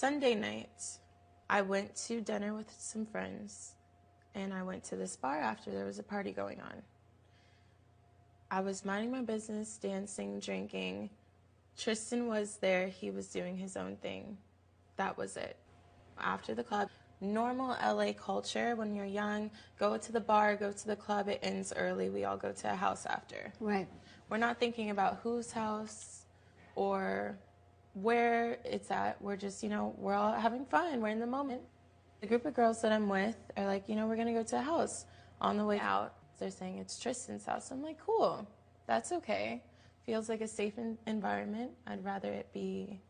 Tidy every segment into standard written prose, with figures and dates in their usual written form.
Sunday night, I went to dinner with some friends, and I went to this bar after. There was a party going on. I was minding my business, dancing, drinking. Tristan was there. He was doing his own thing. That was it. After the club, normal LA culture, when you're young, go to the bar, go to the club, it ends early. We all go to a house after. Right. We're not thinking about whose house or where it's at. We're just, we're all having fun. We're in the moment. The group of girls that I'm with are like, we're going to go to a house. On the way out, they're saying it's Tristan's house. I'm like, cool. That's okay. Feels like a safe environment. I'd rather it be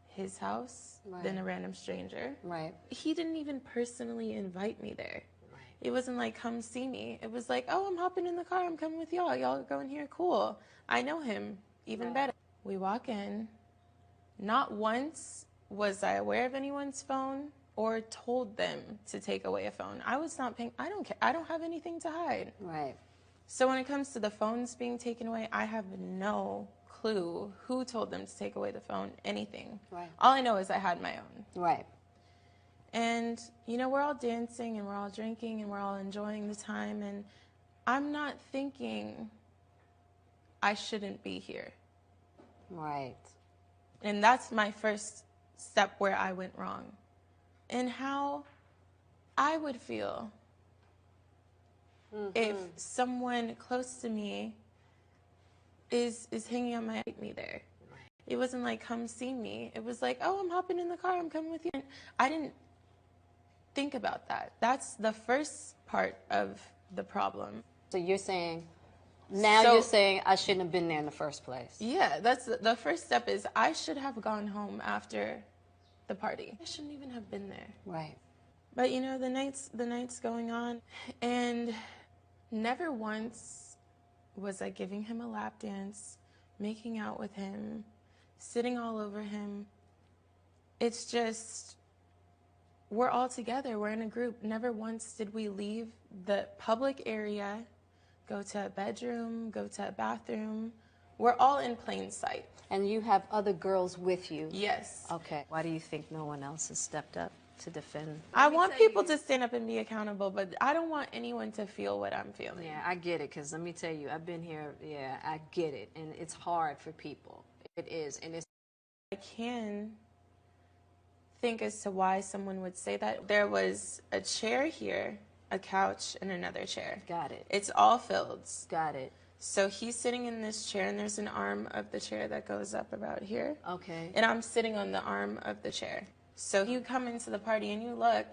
his house than a random stranger. Right. He didn't even personally invite me there. Right. It wasn't like, come see me. It was like, oh, I'm hopping in the car. I'm coming with y'all. Y'all are going here. Cool. I know him even better. We walk in. Not once was I aware of anyone's phone or told them to take away a phone. I was not paying. I don't care. I don't have anything to hide. Right. So when it comes to the phones being taken away, I have no clue who told them to take away the phone, anything. Right. All I know is I had my own. Right. And, we're all dancing and we're all drinking and we're all enjoying the time. And I'm not thinking I shouldn't be here. Right. And that's my first step where I went wrong. And how I would feel if someone close to me is hanging out me there. It wasn't like, come see me. It was like, oh, I'm hopping in the car. I'm coming with you. And I didn't think about that. That's the first part of the problem. So you're saying, you're saying I shouldn't have been there in the first place. Yeah, that's the first step is I should have gone home after the party. I shouldn't even have been there. Right. But the night's going on, and never once was I giving him a lap dance, making out with him, sitting all over him. It's just, we're all together. We're in a group. Never once did we leave the public area, go to a bedroom, go to a bathroom. We're all in plain sight. And you have other girls with you? Yes. Okay. Why do you think no one else has stepped up to defend? I want people to stand up and be accountable, but I don't want anyone to feel what I'm feeling. Yeah, I get it, because let me tell you, I've been here. Yeah, I get it. And it's hard for people. It is. And I can think as to why someone would say that. There was a chair here, a couch, and another chair. Got it. It's all filled. Got it. So he's sitting in this chair, and there's an arm of the chair that goes up about here. Okay. And I'm sitting on the arm of the chair. So you come into the party, and you look,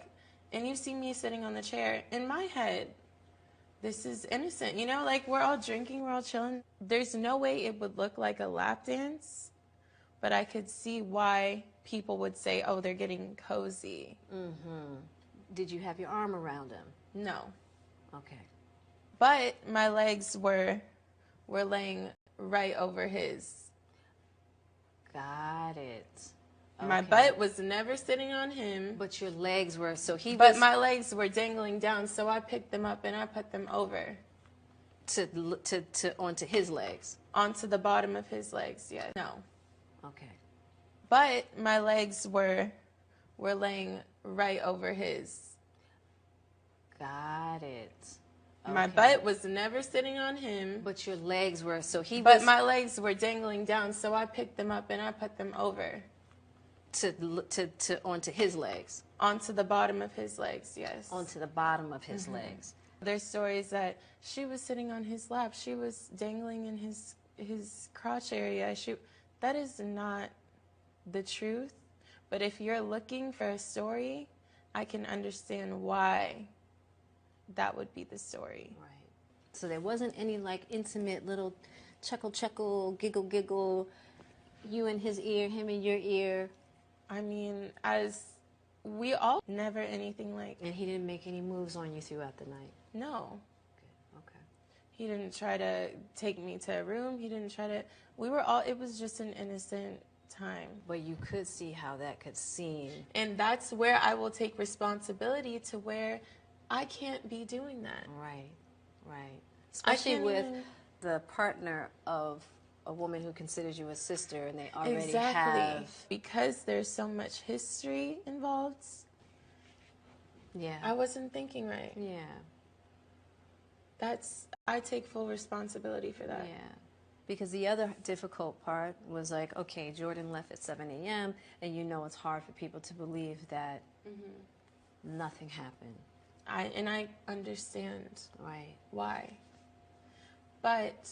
and you see me sitting on the chair. In my head, this is innocent. Like, we're all drinking, we're all chilling. There's no way it would look like a lap dance, but I could see why people would say, oh, they're getting cozy. Mm-hmm. Did you have your arm around him? No. Okay. But my legs were laying right over his. Got it. Okay. My butt was never sitting on him. But your legs were, But my legs were dangling down, so I picked them up and I put them over. Onto his legs? Onto the bottom of his legs, yeah. No. Okay. But my legs were laying right over his. Got it. Okay. My butt was never sitting on him. But your legs were, But my legs were dangling down, so I picked them up and I put them over. Onto his legs? Onto the bottom of his legs, yes. Onto the bottom of his legs. There's stories that she was sitting on his lap. She was dangling in his crotch area. That is not the truth. But if you're looking for a story, I can understand why that would be the story. Right. So there wasn't any intimate little chuckle, giggle, you in his ear, him in your ear. I mean, as we all, never anything like. And he didn't make any moves on you throughout the night? No. Okay. He didn't try to take me to a room. He didn't try to, it was just an innocent time. But you could see how that could seem. And that's where I will take responsibility to where I can't be doing that. Right. Especially with the partner of a woman who considers you a sister and they already Exactly. have... Because there's so much history involved, Yeah. I wasn't thinking right. Yeah. I take full responsibility for that. Yeah. Because the other difficult part was like, okay, Jordyn left at 7 a.m. and you know it's hard for people to believe that nothing happened. I understand Right. why. But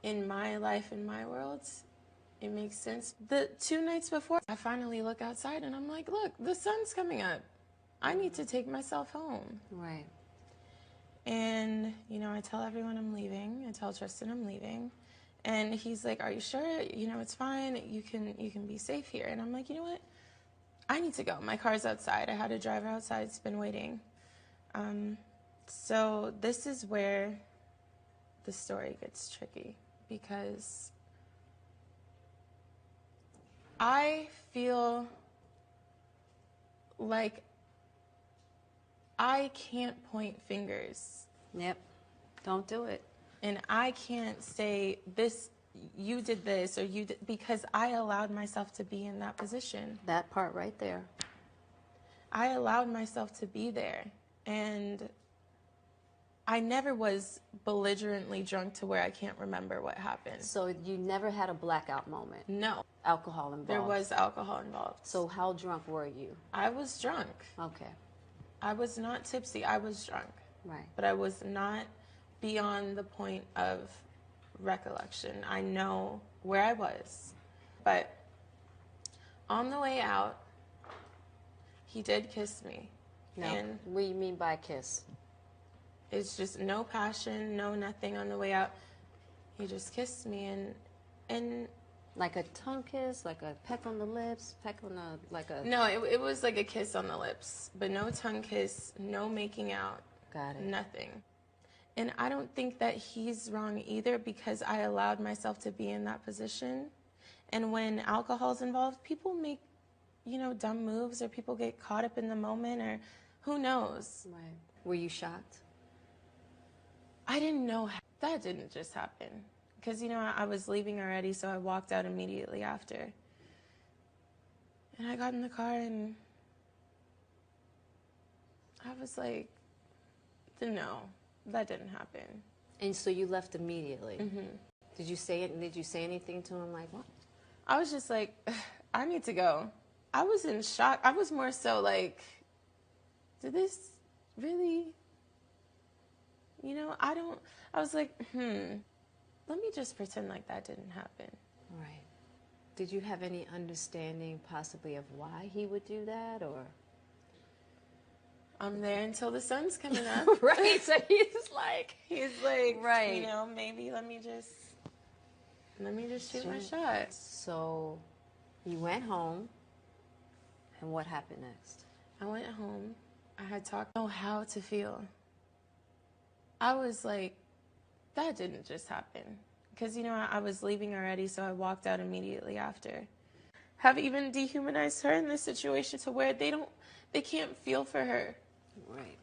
in my life, in my world, it makes sense. The 2 nights before, I finally look outside and I'm like, look, the sun's coming up. I need to take myself home. Right. And, I tell everyone I'm leaving. I tell Tristan I'm leaving. And he's like, are you sure? It's fine. You can be safe here. And I'm like, you know what? I need to go. My car's outside. I had a driver outside. It's been waiting. So this is where the story gets tricky, because I feel like I can't point fingers. Yep. Don't do it. And I can't say this, you did this, or you did, because I allowed myself to be in that position. That part right there. I allowed myself to be there. And I never was belligerently drunk to where I can't remember what happened. So you never had a blackout moment? No. Alcohol involved? There was alcohol involved. So how drunk were you? I was drunk. Okay. I was not tipsy. I was drunk. Right. But I was not beyond the point of recollection. I know where I was. But on the way out, he did kiss me. No. And what do you mean by kiss? it's just no passion, no nothing on the way out. He just kissed me and Like a tongue kiss, like a peck on the lips, No, it was like a kiss on the lips, but no tongue kiss, no making out. Got it. Nothing. And I don't think that he's wrong either, because I allowed myself to be in that position. And when alcohol's involved, people make, dumb moves, or people get caught up in the moment, or who knows. Right. Were you shocked? I didn't know that didn't just happen. Because, I was leaving already, so I walked out immediately after. And I got in the car and I was like, no, that didn't happen. And so you left immediately? Mm-hmm. Did you say it? Did you say anything to him like, what? I was just like, I need to go. I was in shock. I was more so like, did this really, I was like, let me just pretend like that didn't happen. Right. Did you have any understanding possibly of why he would do that, or? I'm there until the sun's coming up. Right. So he's like, right. Maybe let me just shoot my shot. So you went home, and what happened next? I went home. I had talked know how to feel. I was like, that didn't just happen. Because, I was leaving already, so I walked out immediately after. Have even dehumanized her in this situation to where they can't feel for her. Right.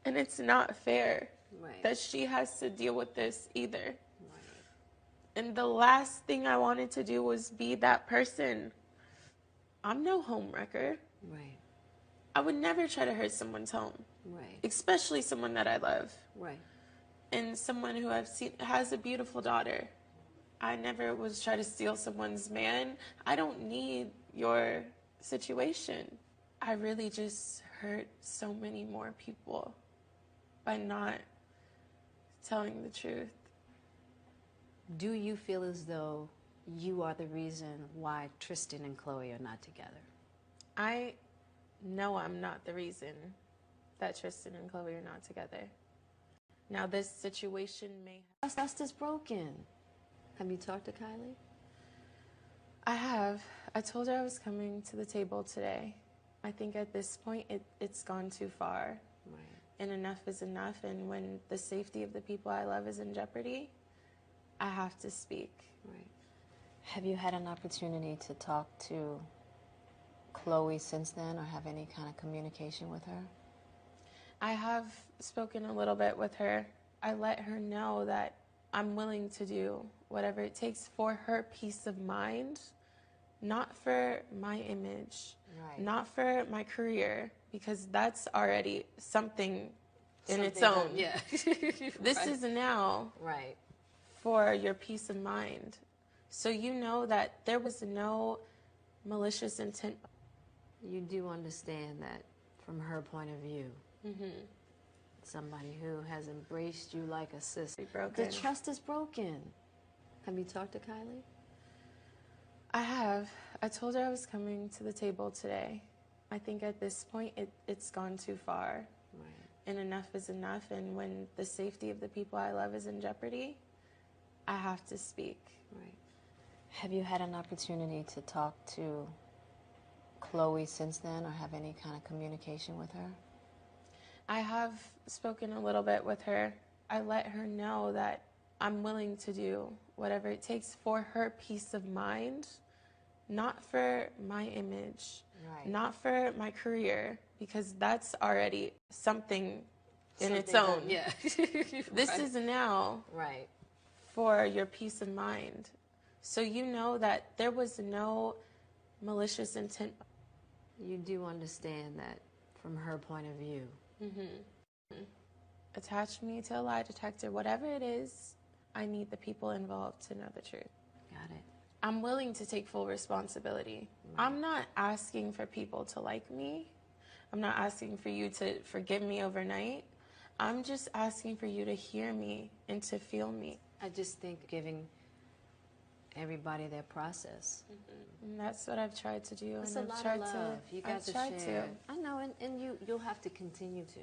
And it's not fair Right. that she has to deal with this either. Right. And the last thing I wanted to do was be that person. I'm no homewrecker. Right. I would never try to hurt someone's home. Right. Especially someone that I love. Right. And someone who I've seen has a beautiful daughter. I never was trying to steal someone's man. I don't need your situation. I really just hurt so many more people by not telling the truth. Do you feel as though you are the reason why Tristan and Chloe are not together? I know I'm not the reason that Tristan and Chloe are not together. Now, this situation may... Trust is broken. Have you talked to Kylie? I have. I told her I was coming to the table today. I think at this point, it's gone too far. Right. And enough is enough. And when the safety of the people I love is in jeopardy, I have to speak. Right. Have you had an opportunity to talk to Chloe since then, or have any kind of communication with her? I have spoken a little bit with her. I let her know that I'm willing to do whatever it takes for her peace of mind, not for my image, Right. not for my career, because that's already something in its Something own. done, yeah. This Right. is now Right. for your peace of mind. So you know that there was no malicious intent. You do understand that from her point of view. Somebody who has embraced you like a sister. Broken. The trust is broken. Have you talked to Kylie? I have. I told her I was coming to the table today. I think at this point it's gone too far. Right. And enough is enough. And when the safety of the people I love is in jeopardy, I have to speak. Right. Have you had an opportunity to talk to Chloe since then, or have any kind of communication with her? I have spoken a little bit with her. I let her know that I'm willing to do whatever it takes for her peace of mind, not for my image, Right. not for my career, because that's already something in its Something own. done, yeah. This Right. is now Right. for your peace of mind. So you know that there was no malicious intent. You do understand that from her point of view. Attach me to a lie detector, whatever it is, I need the people involved to know the truth. Got it. I'm willing to take full responsibility. Right. I'm not asking for people to like me. I'm not asking for you to forgive me overnight. I'm just asking for you to hear me and to feel me. I just think giving everybody their process. And that's what I've tried to do. It's and a I've lot tried of love. You got I've to tried share. to. I know, and you'll have to continue to.